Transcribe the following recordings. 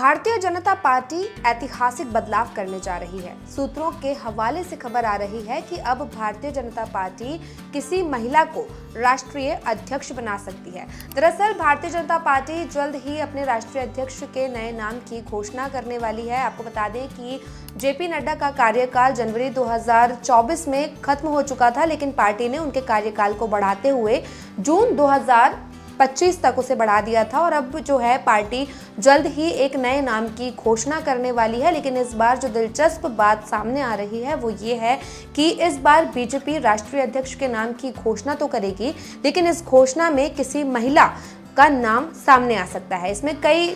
Bharatiya Janata party ऐतिहासिक बदलाव करने जा रही है। सूत्रों के हवाले से खबर आ रही है कि अब भारतीय जनता पार्टी किसी महिला को राष्ट्रीय अध्यक्ष बना सकती है। दरअसल भारतीय जनता पार्टी जल्द ही अपने राष्ट्रीय अध्यक्ष के नए नाम की घोषणा करने वाली है। आपको बता दें कि जेपी नड्डा का कार्यकाल जनवरी 2024 में खत्म हो चुका था, लेकिन पार्टी ने उनके कार्यकाल को बढ़ाते हुए जून 2025 तक उसे बढ़ा दिया था और अब जो है पार्टी जल्द ही एक नए नाम की घोषणा करने वाली है। लेकिन इस बार जो दिलचस्प बात सामने आ रही है वो ये है कि इस बार बीजेपी राष्ट्रीय अध्यक्ष के नाम की घोषणा तो करेगी, लेकिन इस घोषणा में किसी महिला का नाम सामने आ सकता है। इसमें कई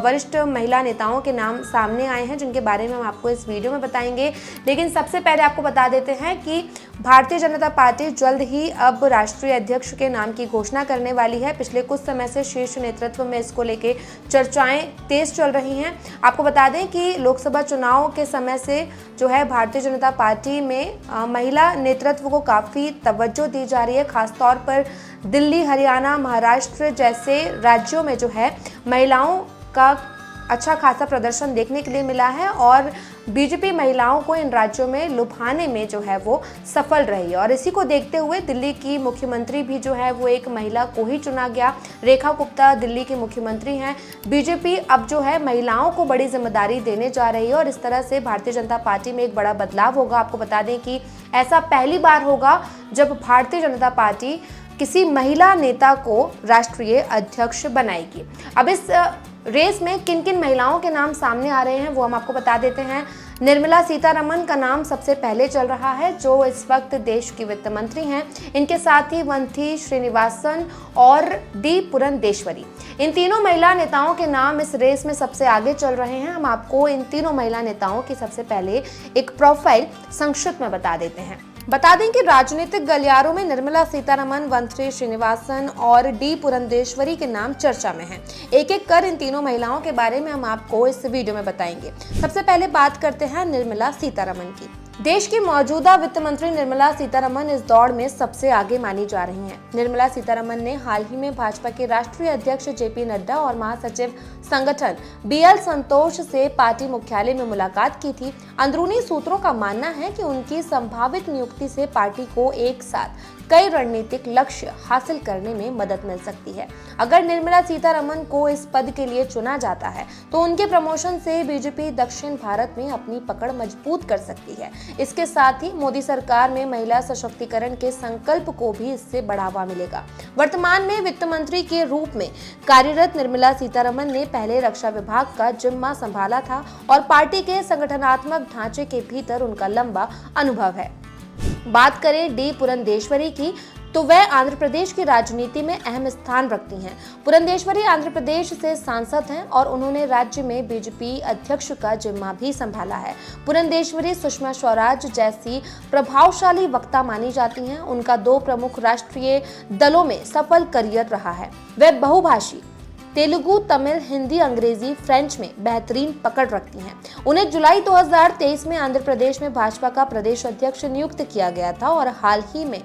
वरिष्ठ महिला नेताओं के नाम सामने आए हैं, जिनके बारे में हम आपको इस वीडियो में बताएंगे। लेकिन सबसे पहले आपको बता देते हैं कि भारतीय जनता पार्टी जल्द ही अब राष्ट्रीय अध्यक्ष के नाम की घोषणा करने वाली है। पिछले कुछ समय से शीर्ष नेतृत्व में इसको लेके चर्चाएं तेज चल रही हैं। आपको बता दें कि लोकसभा चुनाव के समय से जो है भारतीय जनता पार्टी में महिला नेतृत्व को काफ़ी तवज्जो दी जा रही है। खासतौर पर दिल्ली, हरियाणा, महाराष्ट्र जैसे राज्यों में जो है महिलाओं का अच्छा खासा प्रदर्शन देखने के लिए मिला है और बीजेपी महिलाओं को इन राज्यों में लुभाने में जो है वो सफल रही है। और इसी को देखते हुए दिल्ली की मुख्यमंत्री भी जो है वो एक महिला को ही चुना गया। रेखा गुप्ता दिल्ली की मुख्यमंत्री हैं। बीजेपी अब जो है महिलाओं को बड़ी जिम्मेदारी देने जा रही है और इस तरह से भारतीय जनता पार्टी में एक बड़ा बदलाव होगा। आपको बता दें कि ऐसा पहली बार होगा जब भारतीय जनता पार्टी किसी महिला नेता को राष्ट्रीय अध्यक्ष बनाएगी। अब इस रेस में किन किन महिलाओं के नाम सामने आ रहे हैं वो हम आपको बता देते हैं। निर्मला सीतारमण का नाम सबसे पहले चल रहा है, जो इस वक्त देश की वित्त मंत्री हैं। इनके साथ ही वंथी श्रीनिवासन और डी पुरंदेश्वरी, इन तीनों महिला नेताओं के नाम इस रेस में सबसे आगे चल रहे हैं। हम आपको इन तीनों महिला नेताओं की सबसे पहले एक प्रोफाइल संक्षिप्त में बता देते हैं। बता दें कि राजनीतिक गलियारों में निर्मला सीतारमण, वंथी श्रीनिवासन और डी पुरंदेश्वरी के नाम चर्चा में हैं। एक एक कर इन तीनों महिलाओं के बारे में हम आपको इस वीडियो में बताएंगे। सबसे पहले बात करते हैं निर्मला सीतारमण की। देश की मौजूदा वित्त मंत्री निर्मला सीतारमण इस दौड़ में सबसे आगे मानी जा रही हैं। निर्मला सीतारमण ने हाल ही में भाजपा के राष्ट्रीय अध्यक्ष जेपी नड्डा और महासचिव संगठन बीएल संतोष से पार्टी मुख्यालय में मुलाकात की थी। अंदरूनी सूत्रों का मानना है कि उनकी संभावित नियुक्ति से पार्टी को एक साथ कई रणनीतिक लक्ष्य हासिल करने में मदद मिल सकती है। अगर निर्मला सीतारमण को इस पद के लिए चुना जाता है तो उनके प्रमोशन से बीजेपी दक्षिण भारत में अपनी पकड़ मजबूत कर सकती है। इसके साथ ही मोदी सरकार में महिला सशक्तिकरण के संकल्प को भी इससे बढ़ावा मिलेगा। वर्तमान में वित्त मंत्री के रूप में कार्यरत निर्मला सीतारमण ने पहले रक्षा विभाग का जिम्मा संभाला था और पार्टी के संगठनात्मक ढांचे के भीतर उनका लंबा अनुभव है। बात करें डी पुरंदेश्वरी की तो वह आंध्र प्रदेश की राजनीति में अहम स्थान रखती हैं। पुरंदेश्वरी आंध्र प्रदेश से सांसद हैं और उन्होंने राज्य में बीजेपी अध्यक्ष का जिम्मा भी संभाला है। पुरंदेश्वरी सुषमा स्वराज जैसी प्रभावशाली वक्ता मानी जाती हैं। उनका 2 प्रमुख राष्ट्रीय दलों में सफल करियर रहा है। वह बहुभाषी तेलुगु, तमिल, हिंदी, अंग्रेजी, फ्रेंच में बेहतरीन पकड़ रखती हैं। उन्हें जुलाई 2023 में आंध्र प्रदेश में भाजपा का प्रदेश अध्यक्ष नियुक्त किया गया था और हाल ही में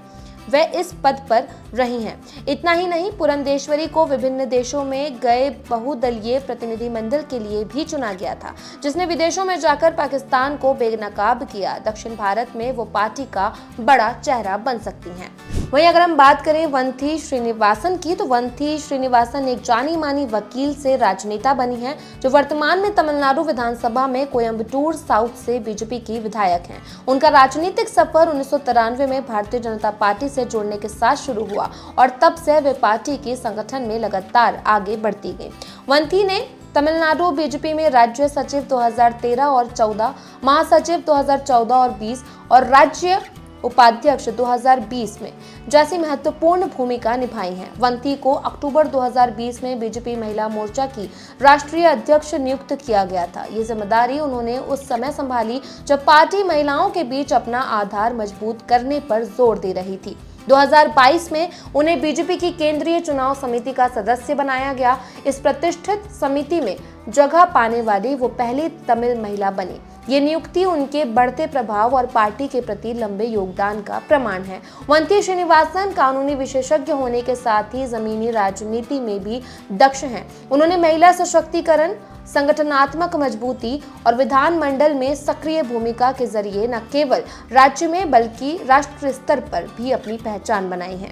वह इस पद पर रही हैं। इतना ही नहीं, पुरंदेश्वरी को विभिन्न देशों में गए बहुदलीय प्रतिनिधिमंडल के लिए भी चुना गया था, जिसने विदेशों में जाकर पाकिस्तान को बेनकाब किया। दक्षिण भारत में वो पार्टी का बड़ा चेहरा बन सकती हैं। वहीं अगर हम बात करें वंथी श्रीनिवासन की तो वंथी श्रीनिवासन एक जानी मानी वकील से राजनेता बनी हैं, जो वर्तमान में तमिलनाडु विधानसभा में कोयम्बटूर साउथ से बीजेपी की विधायक हैं। उनका राजनीतिक सफर 1993 में भारतीय जनता पार्टी से जुड़ने के साथ शुरू हुआ और तब से वे पार्टी के संगठन में लगातार आगे बढ़ती गई। वंथी ने तमिलनाडु बीजेपी में राज्य सचिव 2013 और 14, महासचिव 2014 और 20 और राज्य उपाध्यक्ष 2020 में जैसी महत्वपूर्ण भूमिका निभाई है। वंथी को अक्टूबर 2020 में बीजेपी महिला मोर्चा की राष्ट्रीय अध्यक्ष नियुक्त किया गया था। ये जिम्मेदारी उन्होंने उस समय संभाली जब पार्टी महिलाओं के बीच अपना आधार मजबूत करने पर जोर दे रही थी। 2022 में उन्हें बीजेपी की केंद्रीय चुनाव समिति का सदस्य बनाया गया। इस प्रतिष्ठित समिति में जगह पाने वाली वो पहली तमिल महिला बनी। ये नियुक्ति उनके बढ़ते प्रभाव और पार्टी के प्रति लंबे योगदान का प्रमाण है। वंती श्रीनिवासन कानूनी विशेषज्ञ होने के साथ ही जमीनी राजनीति में भी दक्ष हैं। उन्होंने महिला सशक्तिकरण, संगठनात्मक मजबूती और विधानमंडल में सक्रिय भूमिका के जरिए न केवल राज्य में बल्कि राष्ट्रीय स्तर पर भी अपनी पहचान बनाई है।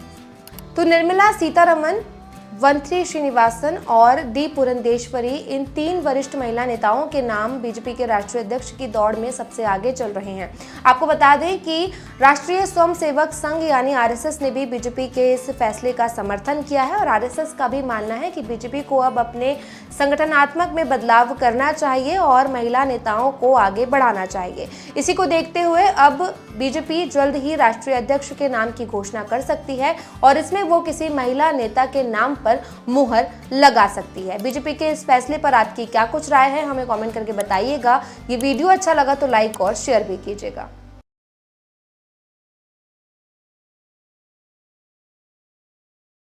तो निर्मला सीतारमण, वंती श्रीनिवासन और डी पुरंदेश्वरी, इन 3 वरिष्ठ महिला नेताओं के नाम बीजेपी के राष्ट्रीय अध्यक्ष की दौड़ में सबसे आगे चल रहे हैं। आपको बता दें कि राष्ट्रीय स्वयंसेवक संघ यानी आरएसएस ने भी बीजेपी के इस फैसले का समर्थन किया है और आरएसएस का भी मानना है कि बीजेपी को अब अपने संगठनात्मक में बदलाव करना चाहिए और महिला नेताओं को आगे बढ़ाना चाहिए। इसी को देखते हुए अब बीजेपी जल्द ही राष्ट्रीय अध्यक्ष के नाम की घोषणा कर सकती है और इसमें वो किसी महिला नेता के नाम पर मुहर लगा सकती है। बीजेपी के इस फैसले पर आपकी क्या कुछ राय है, हमें कमेंट करके बताइएगा। ये वीडियो अच्छा लगा तो लाइक और शेयर भी कीजिएगा।